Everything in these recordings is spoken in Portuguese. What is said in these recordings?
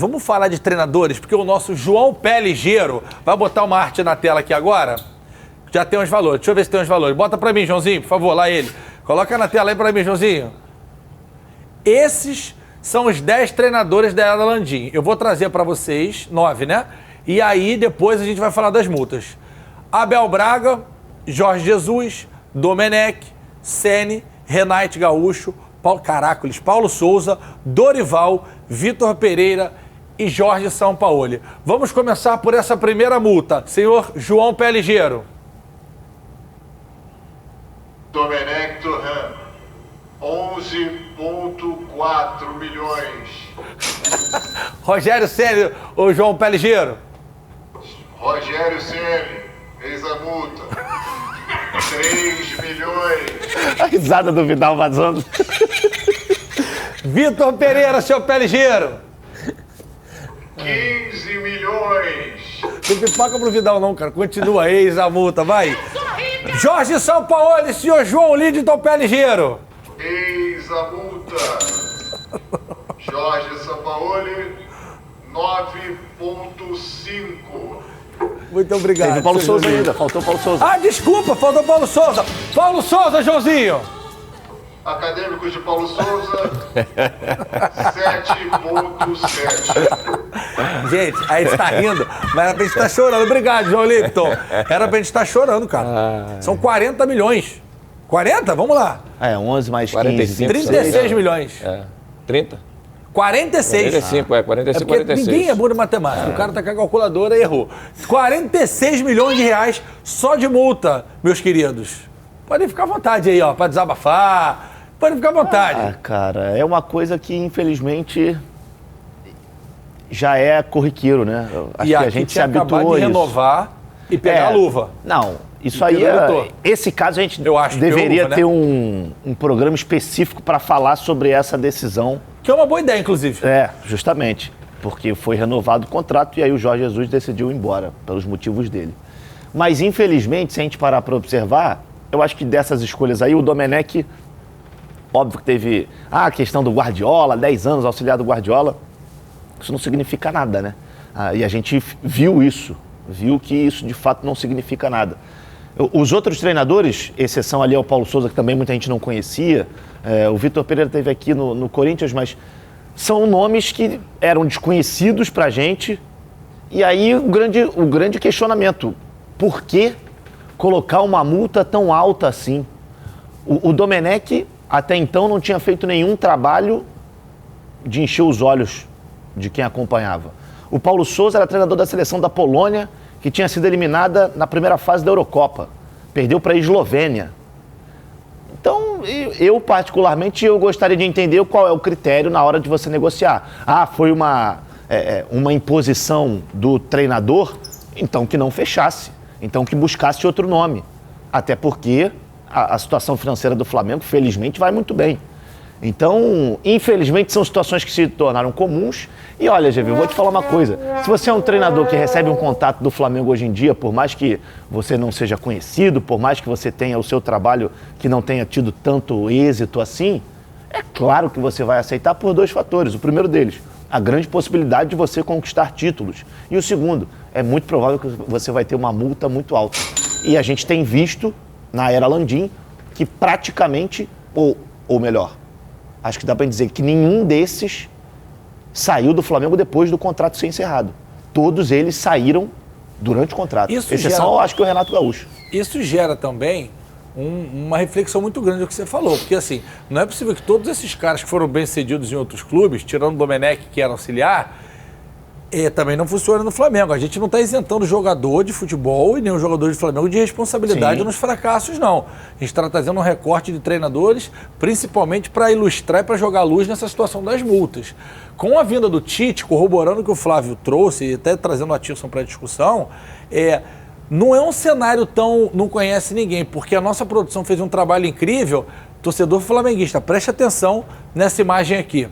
vamos falar de treinadores, porque o nosso João Pé Ligeiro vai botar uma arte na tela aqui agora. Já tem uns valores. Deixa eu ver se tem uns valores. Bota pra mim, Joãozinho, por favor, lá ele. Coloca na tela aí pra mim, Joãozinho. Esses são os 10 treinadores da Era Landim. Eu vou trazer pra vocês, 9, né? E aí, depois a gente vai falar das multas. Abel Braga, Jorge Jesus, Domenech, Ceni, Renate Gaúcho, Paulo Souza, Dorival, Vitor Pereira e Jorge Sampaoli. Vamos começar por essa primeira multa. Senhor João Pé Ligeiro. Domenech Torrent, 11,4 milhões. Rogério Ceni, o João Pé Ligeiro. Rogério Ceni, eis a multa. 3 milhões. A risada do Vidal vazando. Vitor Pereira, seu Pé Ligeiro. 15 milhões. Não pipoca pro Vidal não, cara. Continua, eis a multa, vai. Jorge Sampaoli, senhor João Lidton Pé Ligeiro. Eis a multa. Jorge Sampaoli, 9,5. Muito obrigado. Teve o Paulo Souza ainda, faltou o Paulo Souza. Ah, desculpa, faltou o Paulo Souza. Paulo Souza, Joãozinho. Acadêmicos de Paulo Souza, 7,7. Gente, aí você tá rindo, mas era pra gente estar chorando. Obrigado, João Lipton. Era pra gente estar chorando, cara. São 40 milhões. 40? Vamos lá. 11 mais 45, 15. 36 milhões. 30? 46. 45, 45, porque 46. ninguém é bom de matemática. O cara tá com a calculadora e errou. 46 milhões de reais só de multa, meus queridos. Podem ficar à vontade aí, ó, pra desabafar. Podem ficar à vontade. Cara, é uma coisa que, infelizmente, já é corriqueiro, né? Acho E que aqui a gente se tinha acabado habituou de a isso. renovar e pegar a luva. Não, isso E aí pilotou. esse caso a gente Eu acho que deveria houve, né? ter um programa específico para falar sobre essa decisão. Que é uma boa ideia, inclusive. Justamente, porque foi renovado o contrato e aí o Jorge Jesus decidiu ir embora, pelos motivos dele. Mas, infelizmente, se a gente parar para observar, eu acho que dessas escolhas aí, o Domenech, óbvio que teve a questão do Guardiola, 10 anos auxiliar do Guardiola, isso não significa nada, né? E a gente viu isso, viu que isso de fato não significa nada. Os outros treinadores, exceção ali ao Paulo Souza, que também muita gente não conhecia, o Vitor Pereira esteve aqui no Corinthians, mas são nomes que eram desconhecidos pra gente. E aí o grande questionamento, por que colocar uma multa tão alta assim? O Domenech até então não tinha feito nenhum trabalho de encher os olhos de quem acompanhava. O Paulo Souza era treinador da seleção da Polônia, que tinha sido eliminada na primeira fase da Eurocopa. Perdeu para a Eslovênia. Então, eu particularmente, eu gostaria de entender qual é o critério na hora de você negociar. Foi uma imposição do treinador, então que não fechasse. Então que buscasse outro nome. Até porque a situação financeira do Flamengo, felizmente, vai muito bem. Então, infelizmente, são situações que se tornaram comuns. E olha, GV, eu vou te falar uma coisa. Se você é um treinador que recebe um contato do Flamengo hoje em dia, por mais que você não seja conhecido, por mais que você tenha o seu trabalho que não tenha tido tanto êxito assim, é claro que você vai aceitar por 2 fatores. O primeiro deles, a grande possibilidade de você conquistar títulos. E o segundo, é muito provável que você vai ter uma multa muito alta. E a gente tem visto, na era Landim, que praticamente, ou melhor, acho que dá para dizer que nenhum desses saiu do Flamengo depois do contrato ser encerrado. Todos eles saíram durante o contrato. Exceção, acho que o Renato Gaúcho. Isso gera também uma reflexão muito grande do que você falou. Porque, assim, não é possível que todos esses caras que foram bem-sucedidos em outros clubes, tirando o Domenech, que era auxiliar, também não funciona no Flamengo. A gente não está isentando o jogador de futebol e nem o jogador de Flamengo de responsabilidade nos fracassos, não. A gente está trazendo um recorte de treinadores, principalmente para ilustrar e para jogar luz nessa situação das multas. Com a vinda do Tite, corroborando o que o Flávio trouxe, e até trazendo a Tirson para a discussão, não é um cenário tão não conhece ninguém, porque a nossa produção fez um trabalho incrível. Torcedor flamenguista, preste atenção nessa imagem aqui.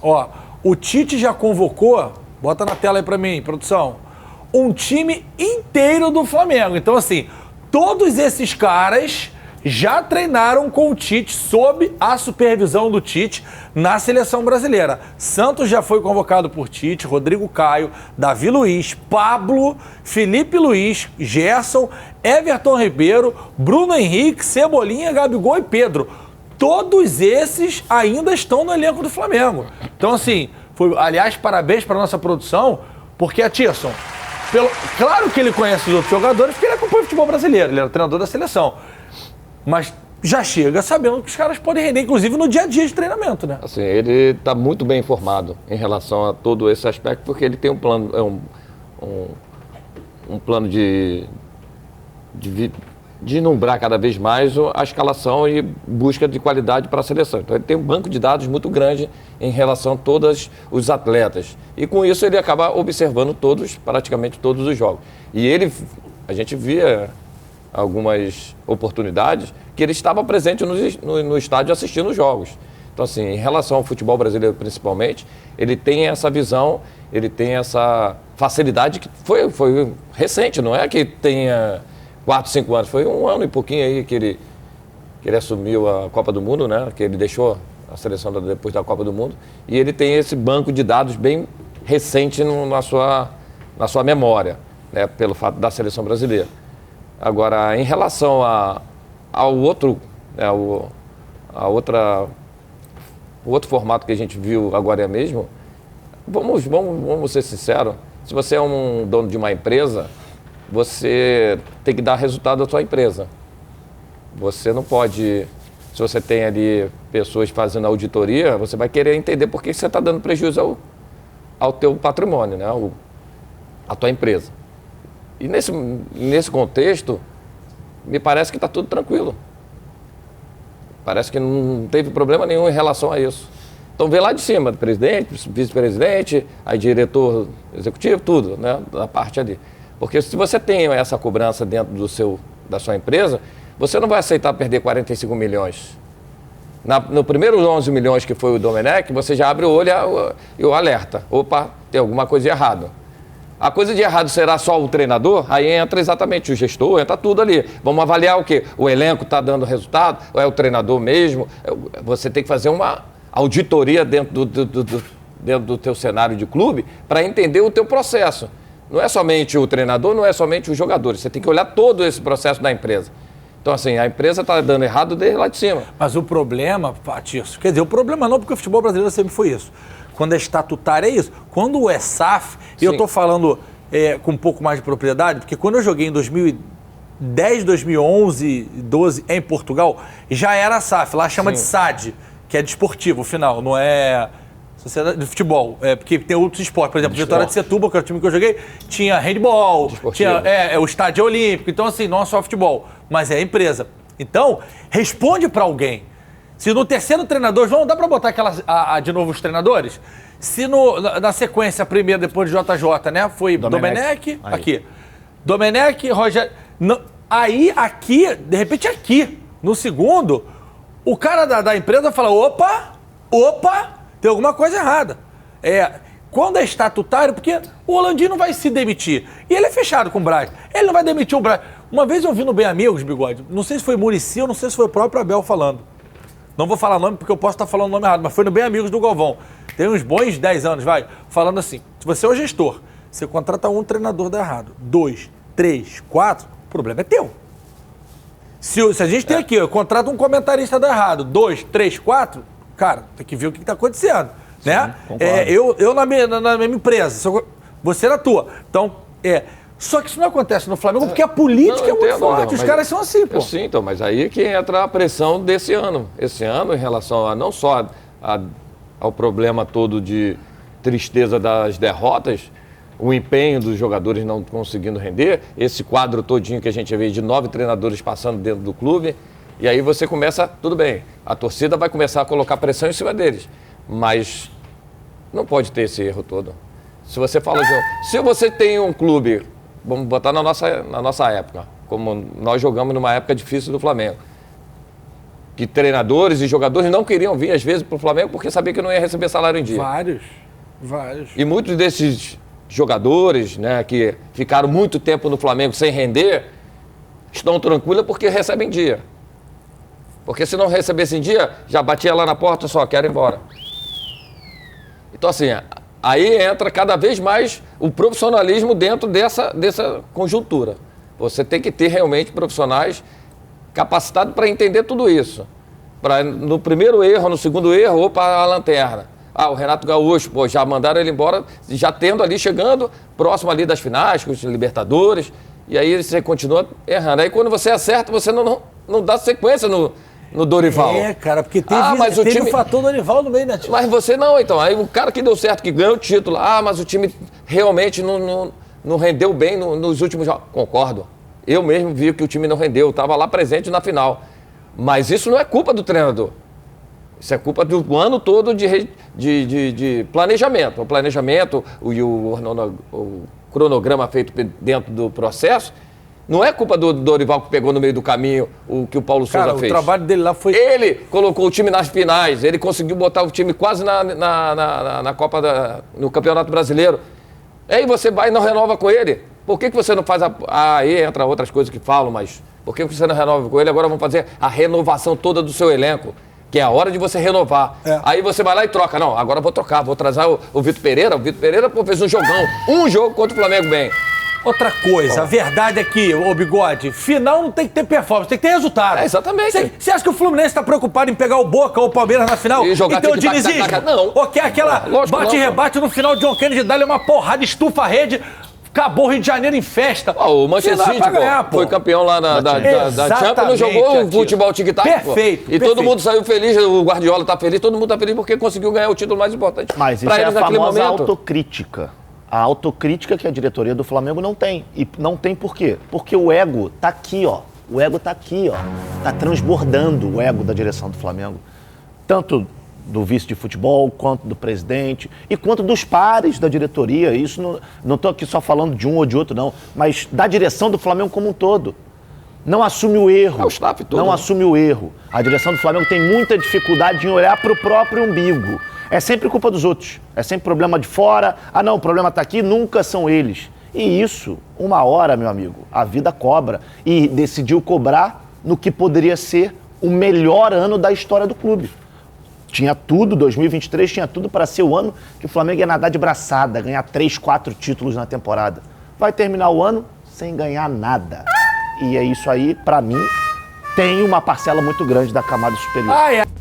Ó, o Tite já convocou, bota na tela aí pra mim, produção, um time inteiro do Flamengo. Então, assim, todos esses caras já treinaram com o Tite, sob a supervisão do Tite, na seleção brasileira. Santos já foi convocado por Tite, Rodrigo Caio, Davi Luiz, Pablo, Felipe Luiz, Gerson, Everton Ribeiro, Bruno Henrique, Cebolinha, Gabigol e Pedro. Todos esses ainda estão no elenco do Flamengo. Então, assim, aliás, parabéns para nossa produção, porque a Tirson, claro que ele conhece os outros jogadores, porque ele acompanha o futebol brasileiro, ele era treinador da seleção. Mas já chega sabendo que os caras podem render, inclusive no dia a dia de treinamento, né? Assim, ele está muito bem informado em relação a todo esse aspecto, porque ele tem um plano, um plano de inumbrar cada vez mais a escalação e busca de qualidade para a seleção. Então ele tem um banco de dados muito grande em relação a todos os atletas. E com isso ele acaba observando praticamente todos os jogos. E a gente via algumas oportunidades que ele estava presente no estádio assistindo os jogos. Então, assim, em relação ao futebol brasileiro principalmente, ele tem essa visão, ele tem essa facilidade que foi recente, não é que tenha 4, 5 anos, foi 1 ano e pouquinho aí que ele assumiu a Copa do Mundo, né? Que ele deixou a seleção depois da Copa do Mundo, e ele tem esse banco de dados bem recente na sua memória, né? Pelo fato da seleção brasileira. Agora, em relação ao outro, né, o outro formato que a gente viu agora mesmo, vamos ser sinceros, se você é um dono de uma empresa, você tem que dar resultado à sua empresa. Você não pode, se você tem ali pessoas fazendo auditoria, você vai querer entender por que você está dando prejuízo ao teu patrimônio, né, à tua empresa. E nesse contexto, me parece que está tudo tranquilo. Parece que não teve problema nenhum em relação a isso. Então vê lá de cima, presidente, vice-presidente, aí diretor executivo, tudo, né, da parte ali. Porque se você tem essa cobrança dentro da sua empresa, você não vai aceitar perder 45 milhões. No primeiro 11 milhões que foi o Domenech, você já abre o olho e o alerta. Opa, tem alguma coisa de errado. A coisa de errado será só o treinador? Aí entra exatamente o gestor, entra tudo ali. Vamos avaliar o quê? O elenco está dando resultado? Ou é o treinador mesmo? Você tem que fazer uma auditoria dentro do teu cenário de clube para entender o teu processo. Não é somente o treinador, não é somente os jogadores. Você tem que olhar todo esse processo da empresa. Então, assim, a empresa está dando errado desde lá de cima. Mas o problema, Tirso, quer dizer, o problema não, porque o futebol brasileiro sempre foi isso. Quando é estatutário é isso. Quando é SAF, e eu estou falando com um pouco mais de propriedade, porque quando eu joguei em 2010, 2011, 2012 em Portugal, já era SAF. Lá chama de SAD, que é desportivo, final, não é sociedade de futebol. Porque tem outros esportes. Por exemplo, Vitória de Setúbal, que era o time que eu joguei, tinha handball, tinha o estádio olímpico. Então, assim, não é só futebol, mas é empresa. Então, responde para alguém. Se no terceiro treinador, João, dá para botar de novo os treinadores? Se na sequência, primeiro, depois de JJ, né? Foi Domenech, aqui. Domenech, Rogério. Aí, aqui, de repente aqui, no segundo, o cara da empresa fala, opa, tem alguma coisa errada. Quando é estatutário, porque o Holandinho não vai se demitir. E ele é fechado com o Braz. Ele não vai demitir o Braz. Uma vez eu vi no Bem Amigos, Bigode, não sei se foi Muricy ou não sei se foi o próprio Abel falando. Não vou falar nome porque eu posso estar falando o nome errado, mas foi no Bem Amigos do Galvão. Tem uns bons 10 anos, falando assim, se você é o gestor, você contrata um treinador dá errado, 2, 3, 4, o problema é teu. Se a gente tem aqui, contrata um comentarista dá errado, 2, 3, 4, cara, tem que ver o que está acontecendo, sim, né? Eu na minha empresa, você na tua. Então, só que isso não acontece no Flamengo porque a política é muito forte. Os caras são assim, pô. Sim, então, mas aí que entra a pressão desse ano. Esse ano, em relação a não só ao problema todo de tristeza das derrotas, o empenho dos jogadores não conseguindo render, esse quadro todinho que a gente vê de 9 treinadores passando dentro do clube, e aí você começa, tudo bem, a torcida vai começar a colocar pressão em cima deles, mas não pode ter esse erro todo. Se você fala, se você tem um clube, vamos botar na nossa época, como nós jogamos numa época difícil do Flamengo, que treinadores e jogadores não queriam vir às vezes para o Flamengo porque sabiam que não ia receber salário em dia. Vários. E muitos desses jogadores, né, que ficaram muito tempo no Flamengo sem render, estão tranquilos porque recebem dia. Porque se não recebesse em dia, já batia lá na porta, só quero ir embora. Então, assim, aí entra cada vez mais o profissionalismo dentro dessa conjuntura. Você tem que ter realmente profissionais capacitados para entender tudo isso. Para no primeiro erro, no segundo erro, opa, a lanterna. O Renato Gaúcho, pô, já mandaram ele embora, já tendo ali, chegando próximo ali das finais, com os Libertadores, e aí você continua errando. Aí quando você acerta, você não dá sequência no Dorival. Cara, porque teve o fator Dorival no meio, né, tio? Mas você não, então. Aí o cara que deu certo, que ganhou o título, mas o time realmente não rendeu bem nos últimos jogos. Concordo. Eu mesmo vi que o time não rendeu, eu estava lá presente na final. Mas isso não é culpa do treinador. Isso é culpa do ano todo de planejamento. O planejamento e o cronograma feito dentro do processo não é culpa do Dorival que pegou no meio do caminho o que o Paulo Souza fez. O trabalho dele lá foi... Ele colocou o time nas finais, ele conseguiu botar o time quase na Copa no Campeonato Brasileiro. Aí você vai e não renova com ele. Por que você não faz aí entra outras coisas que falam, mas por que você não renova com ele? Agora vamos fazer a renovação toda do seu elenco, que é a hora de você renovar. Aí você vai lá e troca. Não, agora eu vou trocar, vou trazer o Vitor Pereira. O Vitor Pereira fez um jogão, um jogo contra o Flamengo bem. Outra coisa, a verdade é que, ô Bigode, final não tem que ter performance, tem que ter resultado. Exatamente. Você acha que o Fluminense está preocupado em pegar o Boca ou o Palmeiras na final e jogar ter o dinizismo? Não. Ou quer aquela bate-rebate no final de John Kennedy, dá-lhe uma porrada, estufa a rede, acabou o Rio de Janeiro em festa. O Manchester City, foi campeão lá da Champions, jogou o futebol tic-tac. Perfeito. E todo mundo saiu feliz, o Guardiola tá feliz, todo mundo tá feliz porque conseguiu ganhar o título mais importante. Mas isso é a famosa autocrítica. A autocrítica que a diretoria do Flamengo não tem. E não tem por quê? Porque o ego tá aqui, ó. O ego tá aqui, ó. Tá transbordando o ego da direção do Flamengo. Tanto do vice de futebol, quanto do presidente, e quanto dos pares da diretoria. Isso não tô aqui só falando de um ou de outro, não. Mas da direção do Flamengo como um todo. Não assume o erro. É o staff todo. Não assume o erro. A direção do Flamengo tem muita dificuldade em olhar para o próprio umbigo. É sempre culpa dos outros. É sempre problema de fora. Não, o problema está aqui. Nunca são eles. E isso, uma hora, meu amigo, a vida cobra. E decidiu cobrar no que poderia ser o melhor ano da história do clube. Tinha tudo, 2023 tinha tudo para ser o ano que o Flamengo ia nadar de braçada, ganhar 3, 4 títulos na temporada. Vai terminar o ano sem ganhar nada. E é isso aí, para mim, tem uma parcela muito grande da camada superior.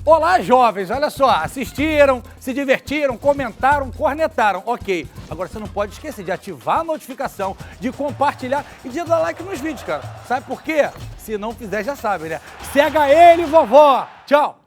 Olá, jovens, olha só, assistiram, se divertiram, comentaram, cornetaram, ok. Agora você não pode esquecer de ativar a notificação, de compartilhar e de dar like nos vídeos, cara. Sabe por quê? Se não fizer, já sabe, né? Cega ele, vovó! Tchau!